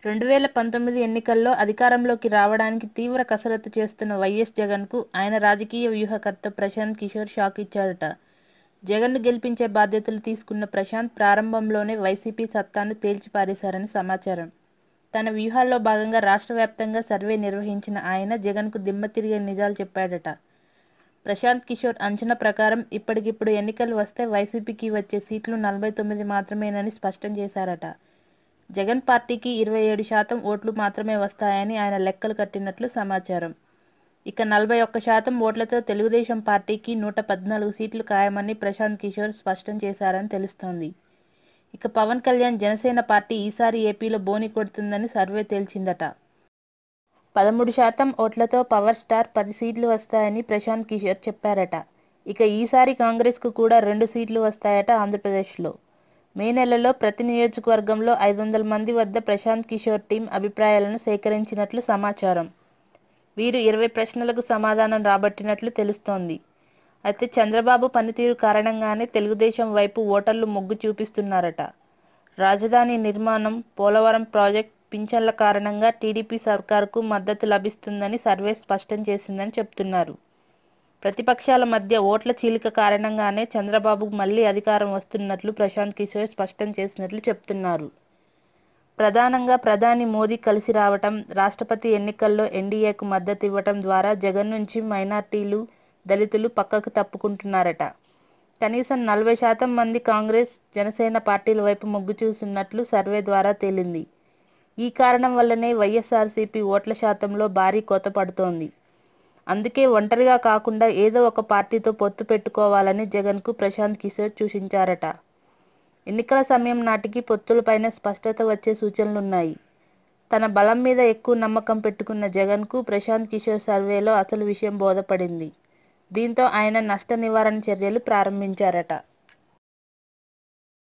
2019 ఎన్నికల్లో అధికారంలోకి రావడానికి తీవ్ర కసరత్తు చేస్తున్న వైఎస్ జగన్కు ఆయన రాజకీయ వ్యూహకర్త ప్రశాంత్ కిషోర్ షాక్ ఇచ్చాడట. జగన్ను గెలిపించే బాధ్యతలు తీసుకున్న ప్రశాంత్ ప్రారంభంలోనే వైసీపీ సత్తాను తేల్చిపారేశారని సమాచారం. తన వ్యూహాల్లో భాగంగా రాష్ట్ర వ్యాప్తంగా సర్వే నిర్వహించిన ఆయన జగన్కు దిమ్మ తిరిగే నిజాలు చెప్పాడట. ప్రశాంత్ కిషోర్ అంచనా ప్రకారం ఇప్పటికిప్పుడు ఎన్నికలు వస్తే వైసీపీకి వచ్చే సీట్లు 49 మాత్రమేనని స్పష్టం చేశారట. జగన్ పార్టీకి 27% ఓట్లు మాత్రమే వస్తాయని ఆయన లెక్కలు కట్టినట్లు సమాచారం. ఇక 41% ఓట్లతో తెలుగుదేశం పార్టీకి 114 సీట్లు ఖాయమని ప్రశాంత్ కిషోర్ స్పష్టం చేశారని తెలుస్తోంది. ఇక పవన్ కళ్యాణ్ జనసేన పార్టీ ఈసారి ఏపీలో బోని కొడుతుందని సర్వే తేల్చిందట. 13% ఓట్లతో పవర్ స్టార్ 10 సీట్లు వస్తాయని ప్రశాంత్ కిషోర్ చెప్పారట. ఇక ఈసారి కాంగ్రెస్కు కూడా 2 సీట్లు వస్తాయట. ఆంధ్రప్రదేశ్లో మే నెలలో ప్రతి నియోజకవర్గంలో 500 మంది వద్ద ప్రశాంత్ కిషోర్ టీం అభిప్రాయాలను సేకరించినట్లు సమాచారం. వీరు 20 ప్రశ్నలకు సమాధానం రాబట్టినట్లు తెలుస్తోంది. అయితే చంద్రబాబు పనితీరు కారణంగానే తెలుగుదేశం వైపు ఓటర్లు మొగ్గు చూపిస్తున్నారట. రాజధాని నిర్మాణం, పోలవరం ప్రాజెక్టు, పింఛన్ల కారణంగా టీడీపీ సర్కారుకు మద్దతు లభిస్తుందని సర్వే స్పష్టం చేసిందని చెబుతున్నారు. ప్రతిపక్షాల మధ్య ఓట్ల చీలిక కారణంగానే చంద్రబాబుకు మళ్లీ అధికారం వస్తున్నట్లు ప్రశాంత్ కిషోర్ స్పష్టం చేసినట్లు చెబుతున్నారు. ప్రధానంగా ప్రధాని మోదీ కలిసి రావటం, రాష్ట్రపతి ఎన్నికల్లో ఎన్డీఏకు మద్దతు ఇవ్వటం ద్వారా జగన్ నుంచి మైనార్టీలు, దళితులు పక్కకు తప్పుకుంటున్నారట. కనీసం 40% మంది కాంగ్రెస్, జనసేన పార్టీల వైపు మొగ్గు చూస్తున్నట్లు సర్వే ద్వారా తేలింది. ఈ కారణం వల్లనే వైఎస్ఆర్సీపీ ఓట్ల శాతంలో భారీ కోత పడుతోంది. అందుకే ఒంటరిగా కాకుండా ఏదో ఒక పార్టీతో పొత్తు పెట్టుకోవాలని జగన్కు ప్రశాంత్ కిషోర్ సూచించారట. ఎన్నికల సమయం నాటికి పొత్తులపైన స్పష్టత వచ్చే సూచనలున్నాయి. తన బలం మీద ఎక్కువ నమ్మకం పెట్టుకున్న జగన్కు ప్రశాంత్ కిషోర్ సర్వేలో అసలు విషయం బోధపడింది. దీంతో ఆయన నష్ట నివారణ చర్యలు ప్రారంభించారట.